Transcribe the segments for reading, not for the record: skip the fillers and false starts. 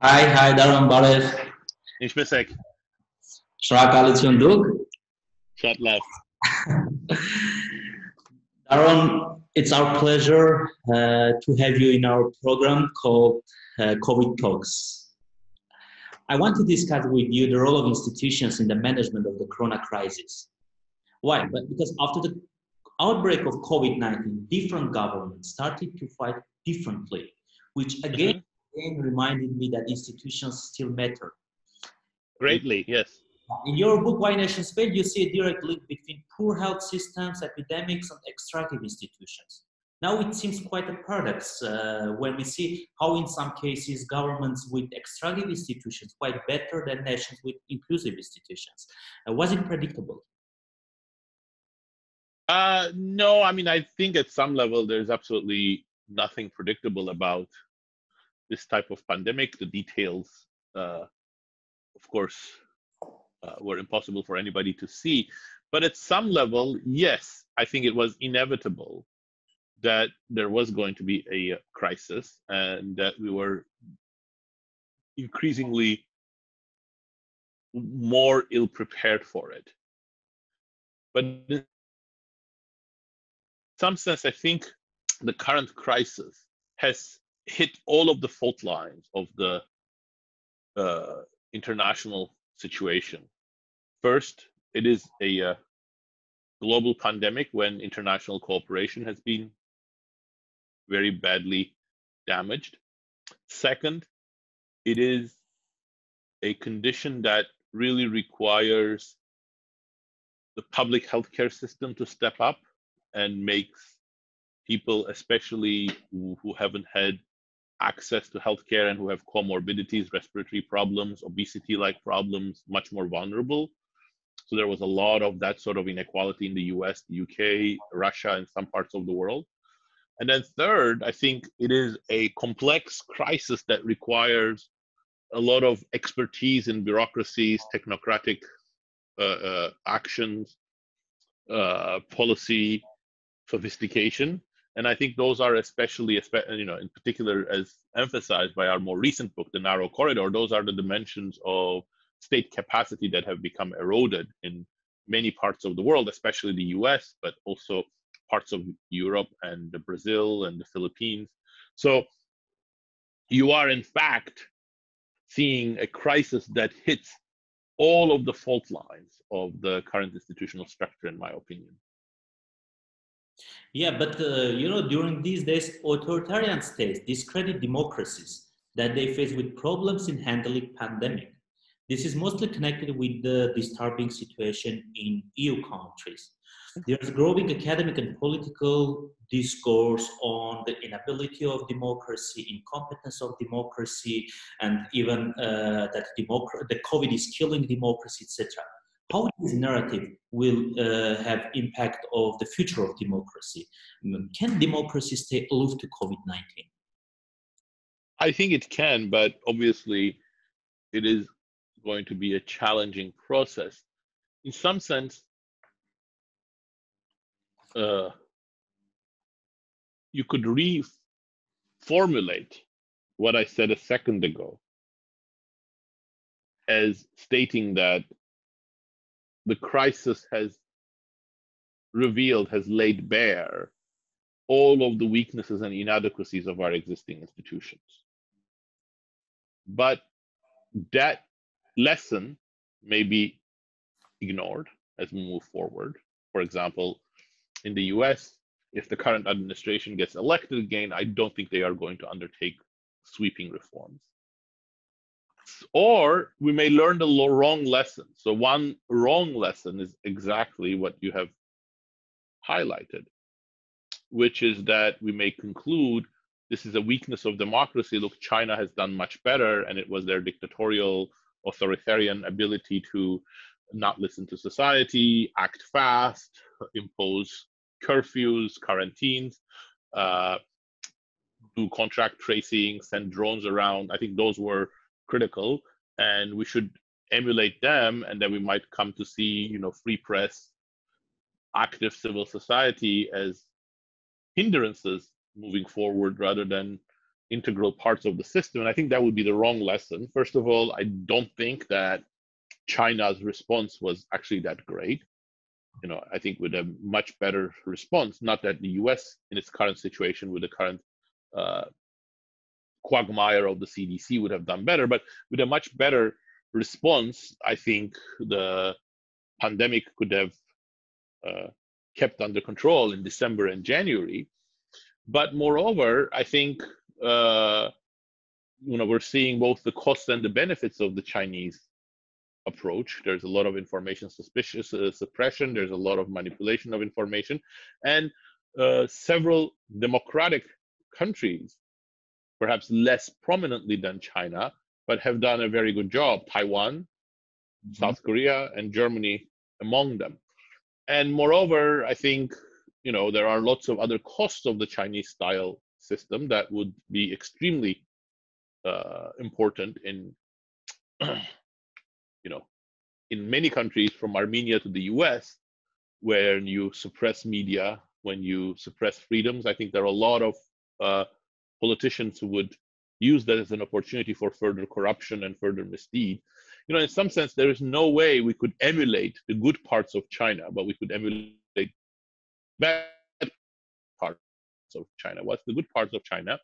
Hi, Daron բարև։ Ինչպես եք։ Շնորհակալություն դուք։ Շատ լավ։ Daron, it's our pleasure to have you in our program called COVID Talks. I want to discuss with you the role of institutions in the management of the corona crisis. Why? Because after the outbreak of COVID-19, different governments started to fight differently, which again reminded me that institutions still matter. Greatly, yes. In your book, Why Nations Fail, you see a direct link between poor health systems, epidemics, and extractive institutions. Now it seems quite a paradox when we see how in some cases governments with extractive institutions fight better than nations with inclusive institutions. Was it predictable? No, I mean, I think at some level there's absolutely nothing predictable about this type of pandemic. The details, of course, were impossible for anybody to see. But at some level, yes, I think it was inevitable that there was going to be a crisis and that we were increasingly more ill-prepared for it. But in some sense, I think the current crisis has hit all of the fault lines of the international situation. First, it is a global pandemic when international cooperation has been very badly damaged. Second, it is a condition that really requires the public healthcare system to step up and makes people, especially who haven't had access to healthcare and who have comorbidities, respiratory problems, obesity-like problems, much more vulnerable. So there was a lot of that sort of inequality in the US, the UK, Russia, and some parts of the world. And then third, I think it is a complex crisis that requires a lot of expertise in bureaucracies, technocratic actions, policy sophistication. And I think those are especially, in particular, as emphasized by our more recent book, The Narrow Corridor, those are the dimensions of state capacity that have become eroded in many parts of the world, especially the US, but also parts of Europe and Brazil and the Philippines. So you are, in fact, seeing a crisis that hits all of the fault lines of the current institutional structure, in my opinion. Yeah, but during these days, authoritarian states discredit democracies that they face with problems in handling pandemic. This is mostly connected with the disturbing situation in EU countries. There's growing academic and political discourse on the inability of democracy, incompetence of democracy, and even that the COVID is killing democracy, etc. How this narrative will have impact of the future of democracy? Can democracy stay aloof to COVID-19? I think it can, but obviously it is going to be a challenging process. In some sense, you could reformulate what I said a second ago as stating that the crisis has laid bare all of the weaknesses and inadequacies of our existing institutions. But that lesson may be ignored as we move forward. For example, in the US, if the current administration gets elected again, I don't think they are going to undertake sweeping reforms. Or we may learn the wrong lesson. So one wrong lesson is exactly what you have highlighted, which is that we may conclude this is a weakness of democracy. Look, China has done much better, and it was their dictatorial, authoritarian ability to not listen to society, act fast, impose curfews, quarantines, do contract tracing, send drones around. I think those were critical, and we should emulate them, and then we might come to see, free press, active civil society as hindrances moving forward rather than integral parts of the system. And I think that would be the wrong lesson. First of all, I don't think that China's response was actually that great. I think with a much better response, not that the US in its current situation with the current quagmire of the CDC would have done better, but with a much better response, I think the pandemic could have kept under control in December and January. But moreover, I think we're seeing both the costs and the benefits of the Chinese approach. There's a lot of information suppression. There's a lot of manipulation of information, and several democratic countries, perhaps less prominently than China, but have done a very good job. Taiwan, South Korea, and Germany among them. And moreover, I think there are lots of other costs of the Chinese style system that would be extremely important in in many countries, from Armenia to the US, where you suppress media, when you suppress freedoms. I think there are a lot of politicians who would use that as an opportunity for further corruption and further misdeed. In some sense, there is no way we could emulate the good parts of China, but we could emulate bad parts of China. What's the good parts of China?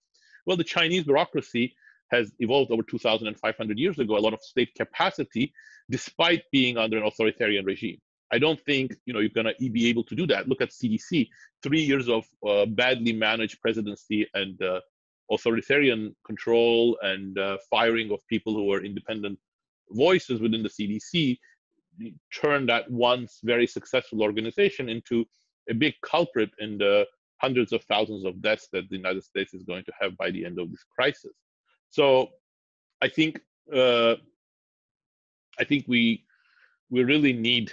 Well, the Chinese bureaucracy has evolved over 2,500 years ago, a lot of state capacity, despite being under an authoritarian regime. I don't think you're going to be able to do that. Look at CDC, 3 years of badly managed presidency and authoritarian control and firing of people who were independent voices within the CDC turned that once very successful organization into a big culprit in the hundreds of thousands of deaths that the United States is going to have by the end of this crisis. So I think we really need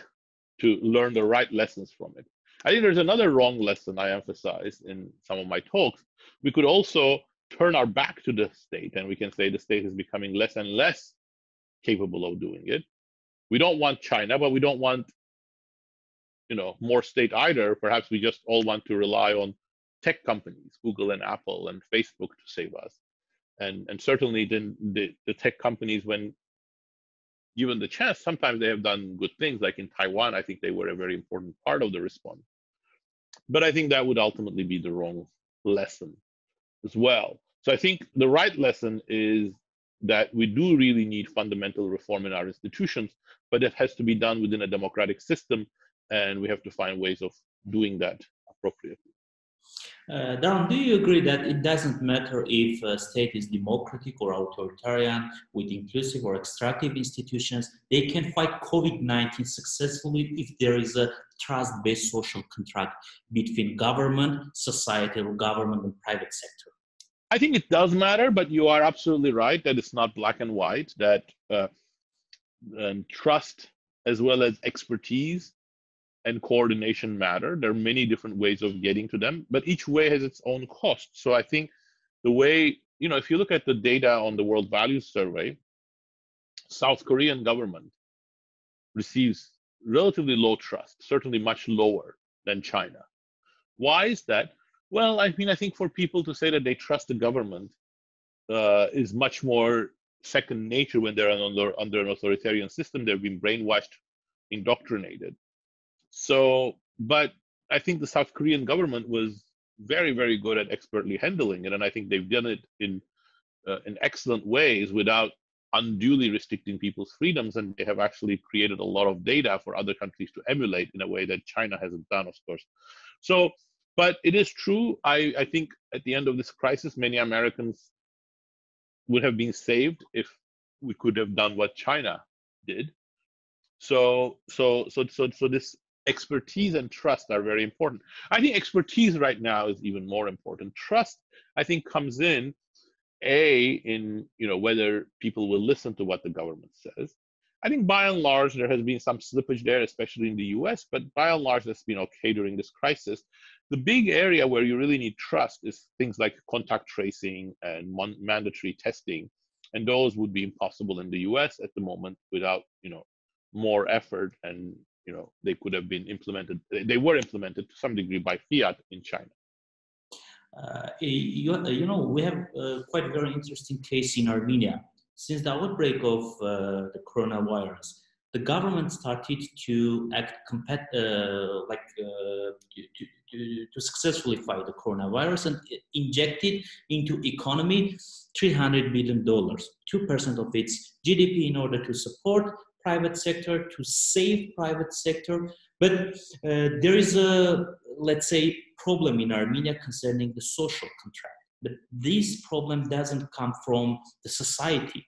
to learn the right lessons from it. I think there's another wrong lesson I emphasize in some of my talks. We could also turn our back to the state, and we can say the state is becoming less and less capable of doing it. We don't want China, but we don't want more state either. Perhaps we just all want to rely on tech companies, Google and Apple and Facebook, to save us. And certainly the tech companies, when given the chance, sometimes they have done good things. Like in Taiwan, I think they were a very important part of the response. But I think that would ultimately be the wrong lesson as well. So I think the right lesson is that we do really need fundamental reform in our institutions, but it has to be done within a democratic system, and we have to find ways of doing that appropriately. Daron, do you agree that it doesn't matter if a state is democratic or authoritarian, with inclusive or extractive institutions, they can fight COVID-19 successfully if there is a trust-based social contract between government, societal government, and private sector? I think it does matter, but you are absolutely right that it's not black and white, that trust as well as expertise and coordination matter. There are many different ways of getting to them, but each way has its own cost. So I think the way, if you look at the data on the World Values Survey, South Korean government receives relatively low trust, certainly much lower than China. Why is that? Well, I think for people to say that they trust the government is much more second nature when they're under an authoritarian system. They've been brainwashed, indoctrinated. So, but I think the South Korean government was very, very good at expertly handling it. And I think they've done it in excellent ways without unduly restricting people's freedoms. And they have actually created a lot of data for other countries to emulate in a way that China hasn't done, of course. So, but it is true. I think at the end of this crisis, many Americans would have been saved if we could have done what China did. So this expertise and trust are very important. I think expertise right now is even more important. Trust, I think, comes in whether people will listen to what the government says. I think by and large there has been some slippage there, especially in the US, but by and large that's been okay during this crisis. The big area where you really need trust is things like contact tracing and mandatory testing, and those would be impossible in the US at the moment without more effort, and they could have been implemented. They were implemented to some degree by fiat in China. We have quite a very interesting case in Armenia. Since the outbreak of the coronavirus, the government started to act to successfully fight the coronavirus and injected into economy $300 billion, 2% of its GDP, in order to support private sector, to save private sector. But there is a, let's say, problem in Armenia concerning the social contract. But this problem doesn't come from the society.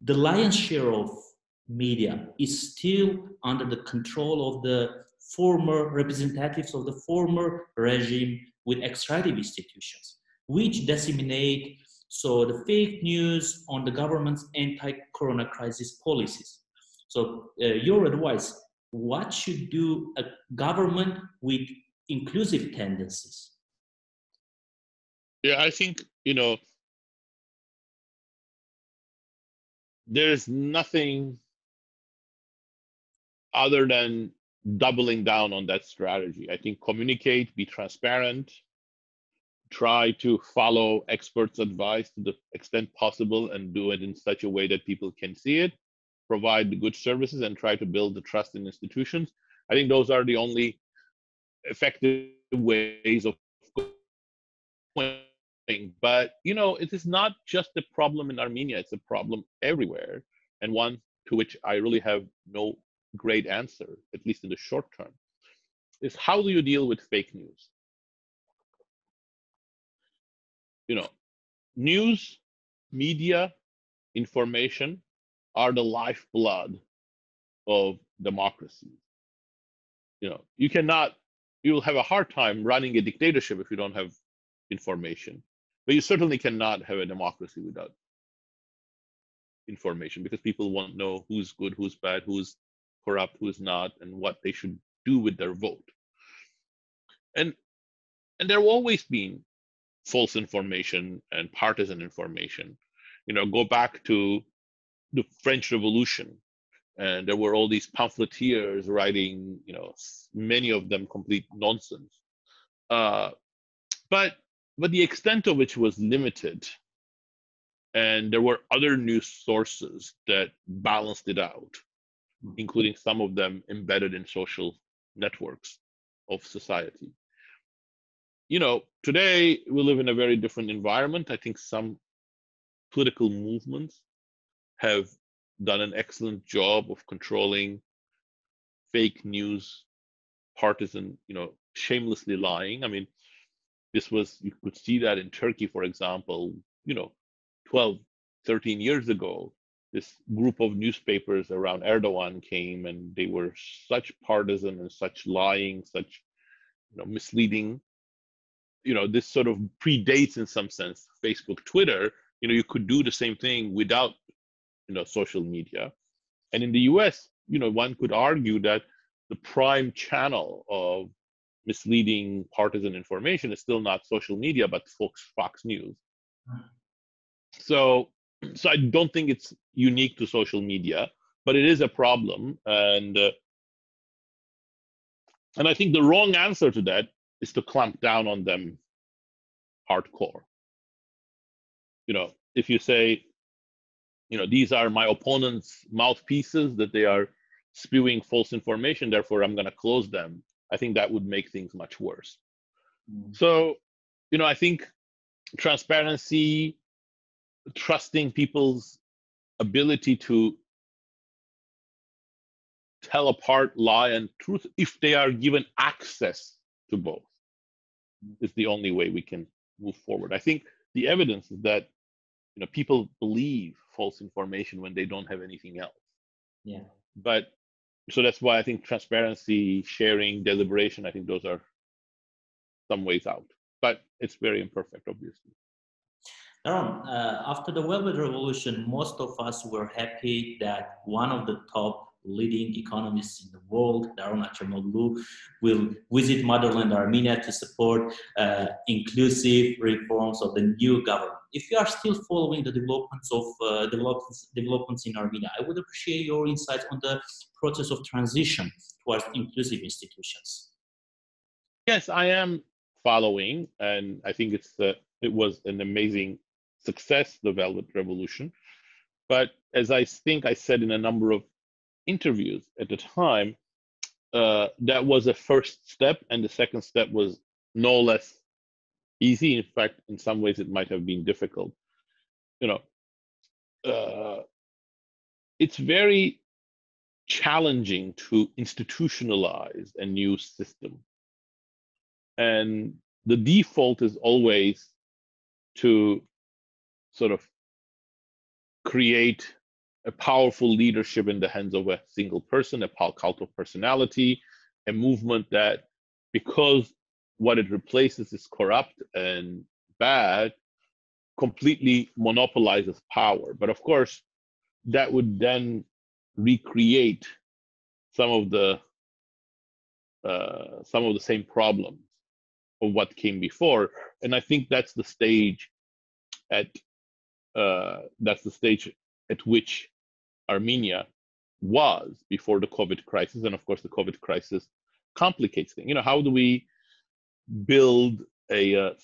The lion's share of media is still under the control of the former representatives of the former regime with extractive institutions, which disseminate the fake news on the government's anti-corona crisis policies. So your advice, what should do a government with inclusive tendencies? Yeah, I think, there's nothing other than doubling down on that strategy. I think communicate, be transparent, try to follow experts' advice to the extent possible and do it in such a way that people can see it, provide the good services, and try to build the trust in institutions. I think those are the only effective ways of going. But, it is not just a problem in Armenia, it's a problem everywhere, and one to which I really have no great answer, at least in the short term, is how do you deal with fake news? News, media, information are the lifeblood of democracy. You'll have a hard time running a dictatorship if you don't have information, but you certainly cannot have a democracy without information, because people won't know who's good, who's bad, who's corrupt, who's not, and what they should do with their vote. And there have always been false information and partisan information. Go back to the French Revolution, and there were all these pamphleteers writing, many of them complete nonsense. But the extent of which was limited, and there were other news sources that balanced it out, including some of them embedded in social networks of society. Today we live in a very different environment. I think some political movements have done an excellent job of controlling fake news, partisan, shamelessly lying. I mean, you could see that in Turkey, for example, 12, 13 years ago, this group of newspapers around Erdogan came, and they were such partisan and such lying, such misleading. This sort of predates, in some sense, Facebook, Twitter. You could do the same thing without social media. And in the US, one could argue that the prime channel of misleading partisan information is still not social media, but Fox News. So I don't think it's unique to social media, but it is a problem. And I think the wrong answer to that is to clamp down on them hardcore. If you say, these are my opponent's mouthpieces, that they are spewing false information, therefore I'm going to close them, I think that would make things much worse. So, I think transparency, trusting people's ability to tell apart lie and truth, if they are given access to both, is the only way we can move forward. I think the evidence is that people believe false information when they don't have anything else. Yeah. But so that's why I think transparency, sharing, deliberation, I think those are some ways out. But it's very imperfect, obviously. Daron, after the Velvet Revolution, most of us were happy that one of the top leading economists in the world, Daron Açemoglu, will visit motherland Armenia to support inclusive reforms of the new government. If you are still following the developments in Armenia, I would appreciate your insights on the process of transition towards inclusive institutions. Yes, I am following, and I think it was an amazing success, the Velvet Revolution. But as I think I said in a number of interviews at the time, that was a first step, and the second step was no less easy. In fact, in some ways, it might have been difficult. It's very challenging to institutionalize a new system. And the default is always to sort of create a powerful leadership in the hands of a single person, a cult of personality, a movement that, because what it replaces is corrupt and bad, completely monopolizes power. But of course, that would then recreate some of the same problems of what came before. And I think that's the stage at which Armenia was before the COVID crisis. And of course, the COVID crisis complicates things. How do we build a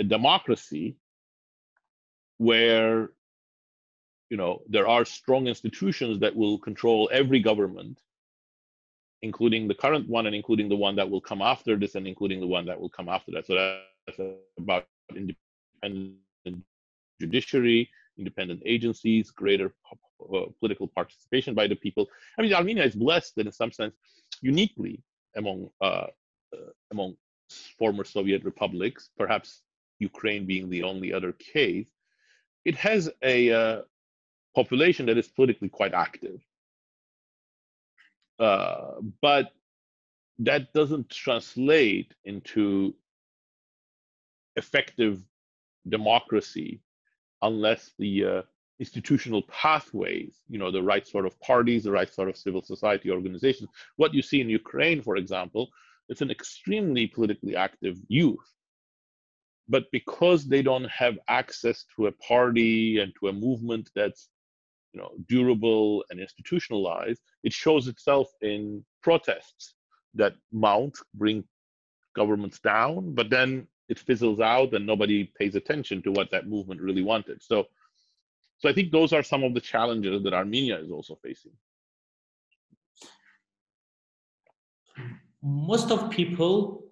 democracy where there are strong institutions that will control every government, including the current one and including the one that will come after this and including the one that will come after that. So that's about independent judiciary, independent agencies, greater political participation by the people. I mean, Armenia is blessed that in some sense, uniquely among former Soviet republics, perhaps Ukraine being the only other case, it has a population that is politically quite active. But that doesn't translate into effective democracy unless the institutional pathways, the right sort of parties, the right sort of civil society organizations. What you see in Ukraine, for example, it's an extremely politically active youth. But because they don't have access to a party and to a movement that's durable and institutionalized, it shows itself in protests that mount, bring governments down, but then it fizzles out and nobody pays attention to what that movement really wanted. So I think those are some of the challenges that Armenia is also facing. Most of people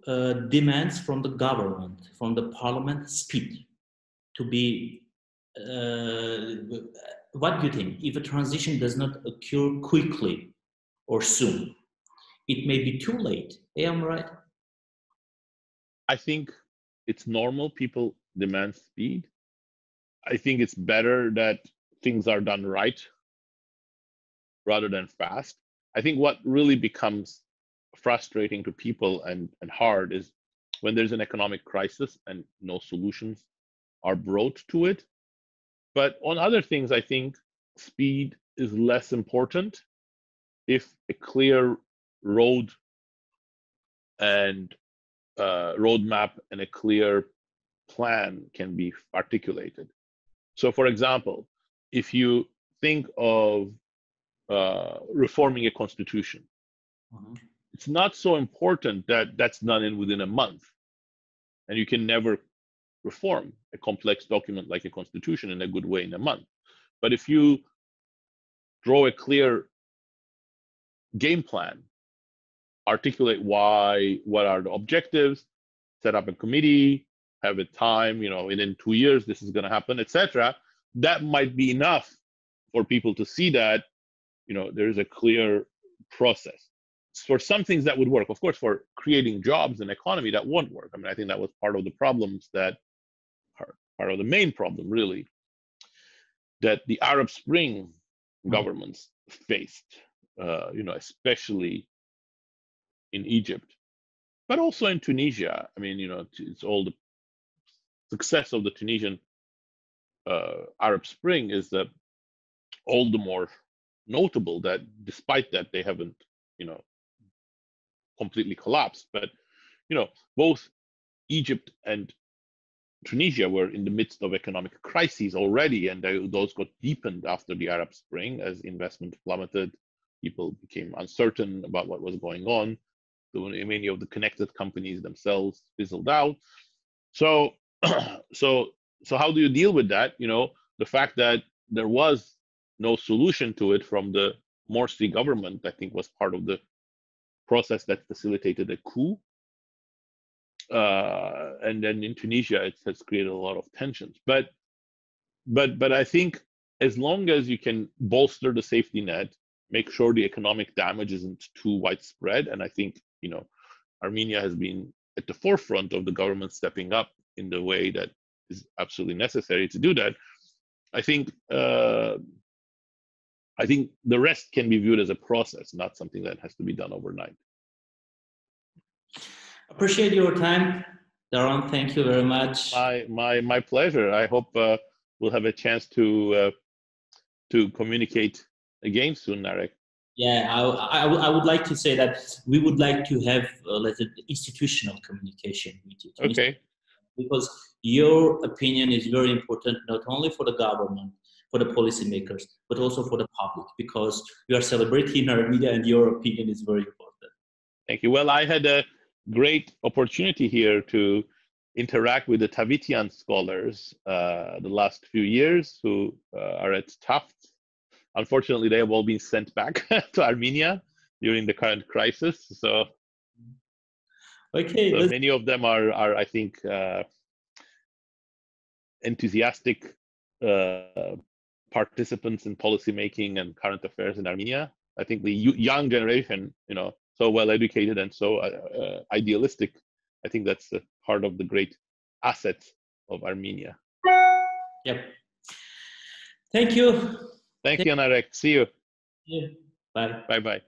demands from the government, from the parliament, speed to be. What do you think? If a transition does not occur quickly or soon, it may be too late. Am I right? I think it's normal. People demand speed. I think it's better that things are done right rather than fast. I think what really becomes frustrating to people and hard is when there's an economic crisis and no solutions are brought to it. But on other things, I think speed is less important if a clear road and roadmap and a clear plan can be articulated. So, for example, if you think of reforming a constitution, it's not so important that that's done within a month, and you can never reform a complex document like a constitution in a good way in a month. But if you draw a clear game plan, articulate what are the objectives, set up a committee, have a time, within 2 years, this is going to happen, etc., that might be enough for people to see that, there is a clear process. For some things that would work. Of course, for creating jobs and economy, that won't work. I mean, I think that was part of the problems part of the main problem, really, that the Arab Spring governments faced, especially in Egypt, but also in Tunisia. I mean, it's all the success of the Tunisian Arab Spring is that all the more notable that despite that they haven't, completely collapsed. But, both Egypt and Tunisia were in the midst of economic crises already, and those got deepened after the Arab Spring as investment plummeted. People became uncertain about what was going on. many of the connected companies themselves fizzled out. So how do you deal with that? The fact that there was no solution to it from the Morsi government, I think, was part of the process that facilitated a coup. And then in Tunisia, it has created a lot of tensions. But I think as long as you can bolster the safety net, make sure the economic damage isn't too widespread, and I think Armenia has been at the forefront of the government stepping up in the way that is absolutely necessary to do that. I think the rest can be viewed as a process, not something that has to be done overnight. Appreciate your time, Daron. Thank you very much. My pleasure. I hope we'll have a chance to communicate again soon, Narek. Yeah, I would like to say that we would like to have let's say institutional communication with you. Okay. Because your opinion is very important, not only for the government, for the policymakers, but also for the public, because we are celebrating Armenia and your opinion is very important. Thank you. Well, I had a great opportunity here to interact with the Tavitian scholars the last few years who are at Tufts. Unfortunately, they have all been sent back to Armenia during the current crisis. So many of them are I think, enthusiastic participants in policymaking and current affairs in Armenia. I think the young generation, so well educated and so idealistic. I think that's part of the great assets of Armenia. Yep. Thank you. Thank you, Narek. See you. Yeah. Bye. Bye-bye.